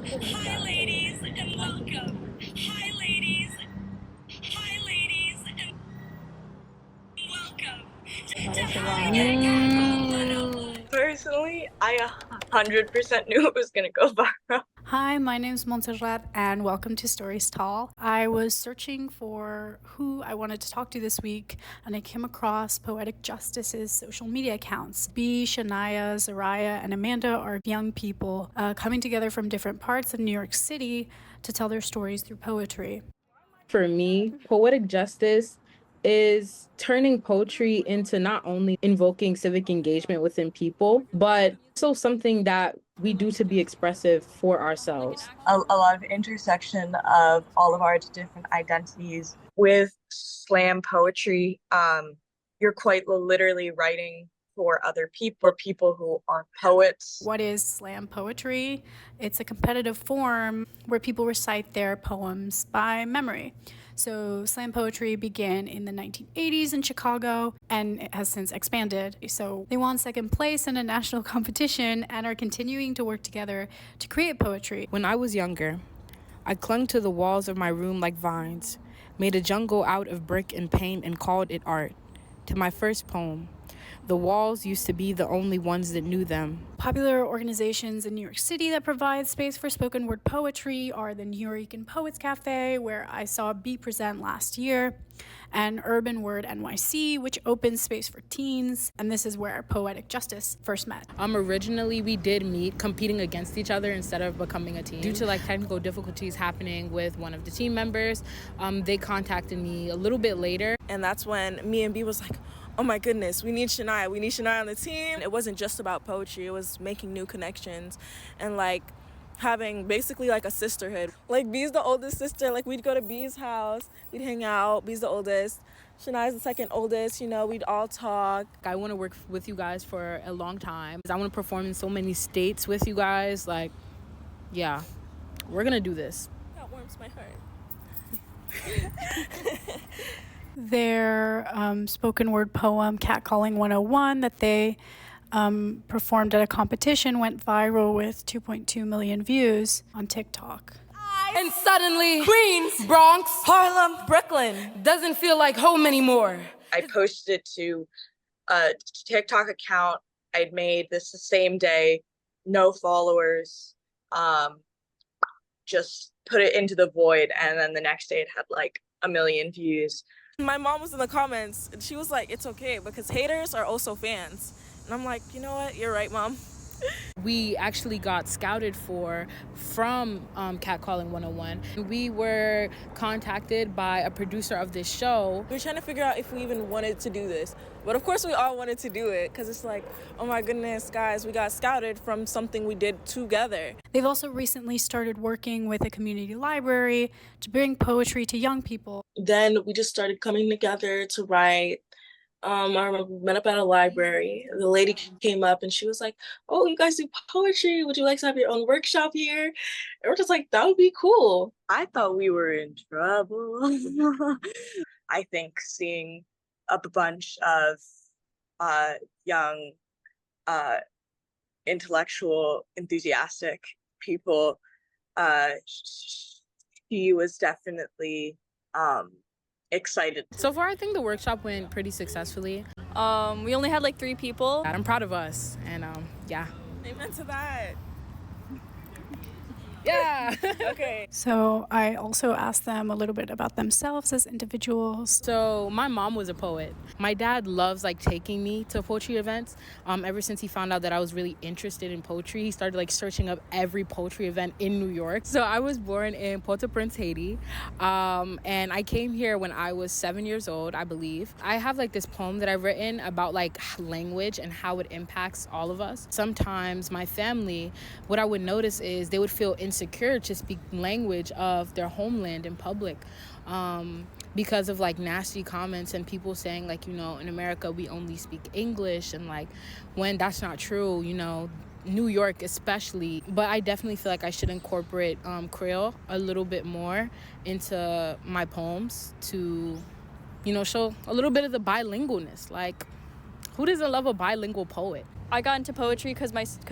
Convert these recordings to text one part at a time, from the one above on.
Hi, ladies, and welcome. Hi, ladies. Hi, ladies, and welcome to Personally, I 100% knew it was gonna go viral. Hi, my name's Montserrat, and welcome to Stories Tall. I was searching for who I wanted to talk to this week, and I came across Poetic Justice's social media accounts. B, Shaniya, Za'riah, and Amanda are young people coming together from different parts of New York City to tell their stories through poetry. For me, poetic justice is turning poetry into not only invoking civic engagement within people, but also something that we do to be expressive for ourselves. A lot of intersection of all of our different identities with slam poetry. You're quite literally writing for other people, or people who aren't poets. What is slam poetry? It's a competitive form where people recite their poems by memory. So slam poetry began in the 1980s in Chicago, and it has since expanded. So they won second place in a national competition and are continuing to work together to create poetry. When I was younger, I clung to the walls of my room like vines, made a jungle out of brick and paint and called it art. To my first poem, the walls used to be the only ones that knew them. Popular organizations in New York City that provide space for spoken word poetry are the New York Poets Cafe, where I saw B present last year, and Urban Word NYC, which opens space for teens, and this is where Poetic Justice first met. Originally, we did meet competing against each other instead of becoming a team. Due to technical difficulties happening with one of the team members, they contacted me a little bit later. And that's when me and B was like, oh my goodness, we need Shaniya on the team. It wasn't just about poetry, it was making new connections and having basically a sisterhood. B's the oldest sister, we'd go to B's house, we'd hang out, B's the oldest, Shania's the second oldest, we'd all talk. I want to work with you guys for a long time. I want to perform in so many states with you guys. Yeah, we're gonna do this. That warms my heart. Their spoken word poem, Catcalling 101, that they performed at a competition went viral with 2.2 million views on TikTok. And suddenly, Queens, Bronx, Harlem, Brooklyn doesn't feel like home anymore. I posted it to a TikTok account I'd made this the same day, no followers, just put it into the void, and then the next day it had 1 million views. My mom was in the comments and she was like, it's okay because haters are also fans. And I'm like, you know what? You're right, Mom. We actually got scouted from Catcalling 101. We were contacted by a producer of this show. We were trying to figure out if we even wanted to do this. But of course we all wanted to do it because it's like, oh my goodness, guys, we got scouted from something we did together. They've also recently started working with a community library to bring poetry to young people. Then we just started coming together to write. I remember we met up at a library. The lady came up and she was like, oh, you guys do poetry. Would you like to have your own workshop here? And we're just like, that would be cool. I thought we were in trouble. I think seeing a bunch of young, intellectual, enthusiastic people, she was definitely excited. So far, I think the workshop went pretty successfully. We only had 3 people. I'm proud of us, and yeah. Amen to that. Yeah. Okay. So I also asked them a little bit about themselves as individuals. So my mom was a poet. My dad loves taking me to poetry events. Ever since he found out that I was really interested in poetry, he started searching up every poetry event in New York. So I was born in Port-au-Prince, Haiti, and I came here when I was 7 years old, I believe. I have this poem that I've written about language and how it impacts all of us. Sometimes my family, what I would notice is they would feel insecure to speak language of their homeland in public, because of nasty comments and people saying in America we only speak English, and when that's not true, New York especially. But I definitely feel I should incorporate Creole a little bit more into my poems to show a little bit of the bilingualness. Who doesn't love a bilingual poet? I got into poetry because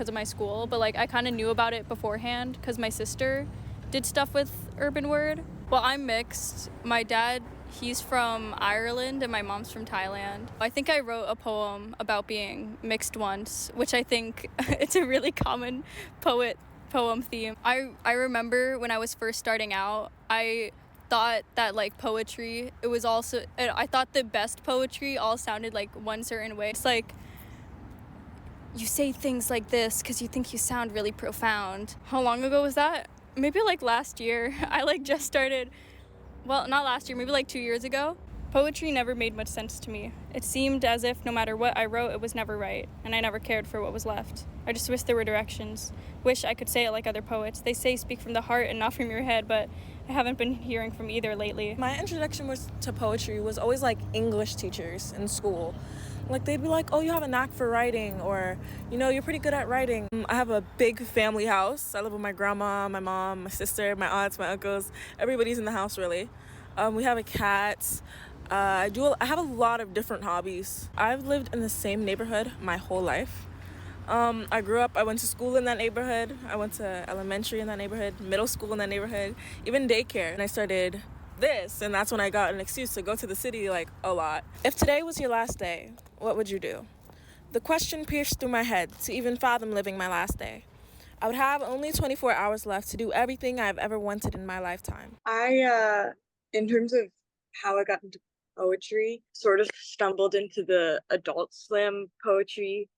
of my school, but like I kind of knew about it beforehand because my sister did stuff with urban word. Well, I'm mixed. My dad, he's from Ireland and my mom's from Thailand. I think I wrote a poem about being mixed once, which I think it's a really common poem theme. I remember when I was first starting out, I thought that like poetry, I thought the best poetry all sounded like one certain way. It's like you say things like this because you think you sound really profound. How long ago was that? Maybe like last year. I like just started, well, not last year, maybe like 2 years ago. Poetry never made much sense to me. It seemed as if no matter what I wrote, it was never right, and I never cared for what was left. I just wish there were directions. Wish I could say it like other poets. They say speak from the heart and not from your head, but I haven't been hearing from either lately. My introduction to poetry was always like English teachers in school. Like they'd be like, oh, you have a knack for writing, or, you know, you're pretty good at writing. I have a big family house. I live with my grandma, my mom, my sister, my aunts, my uncles. Everybody's in the house, really. We have a cat. I have a lot of different hobbies. I've lived in the same neighborhood my whole life. I went to school in that neighborhood. I went to elementary in that neighborhood, middle school in that neighborhood, even daycare. And I started this, and that's when I got an excuse to go to the city like a lot. If today was your last day, what would you do? The question pierced through my head to even fathom living my last day. I would have only 24 hours left to do everything I've ever wanted in my lifetime. In terms of how I got into poetry, sort of stumbled into the adult slam poetry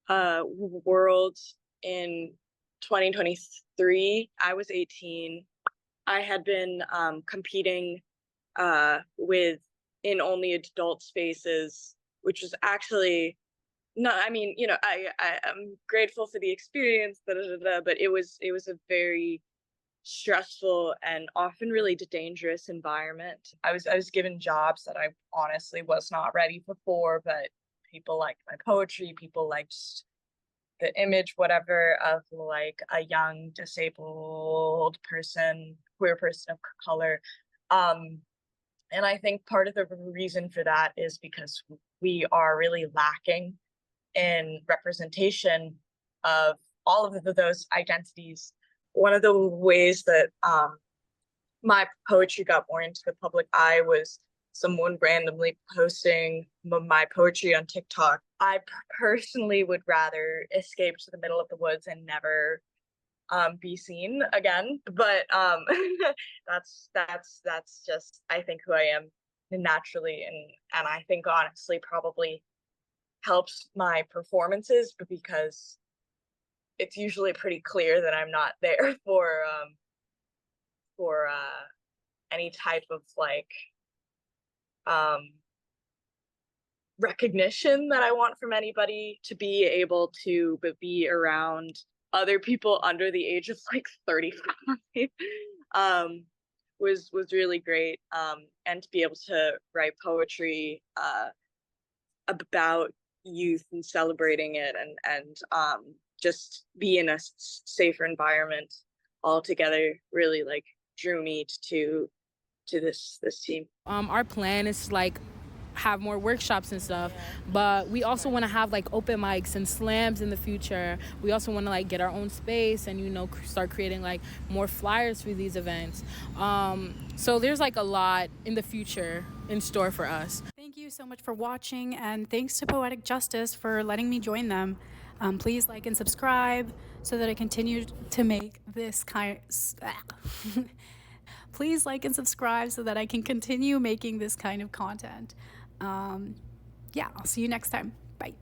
world in 2023. I was 18. I had been competing in only adult spaces, which was actually I'm grateful for the experience, but it was a very stressful and often really dangerous environment. I was given jobs that I honestly was not ready for, but people liked my poetry, people liked the image, whatever, of like a young disabled person, queer person of color. And I think part of the reason for that is because we are really lacking in representation of all of those identities. One of the ways that my poetry got more into the public eye was someone randomly posting my poetry on TikTok. I personally would rather escape to the middle of the woods and never be seen again. But that's just, I think, who I am naturally, and I think honestly probably helps my performances, but because it's usually pretty clear that I'm not there for any type of like recognition that I want from anybody. To be able to be around other people under the age of like 35 was really great, and to be able to write poetry about youth and celebrating it, and just be in a safer environment altogether really like drew me to this team. Our plan is to like have more workshops and stuff, but we also want to have like open mics and slams in the future. We also want to like get our own space and, you know, start creating like more flyers for these events. So there's like a lot in the future in store for us. Thank you so much for watching, and thanks to Poetic Justice for letting me join them. Please like and subscribe so that I continue to make this Please like and subscribe so that I can continue making this kind of content. Yeah, I'll see you next time. Bye.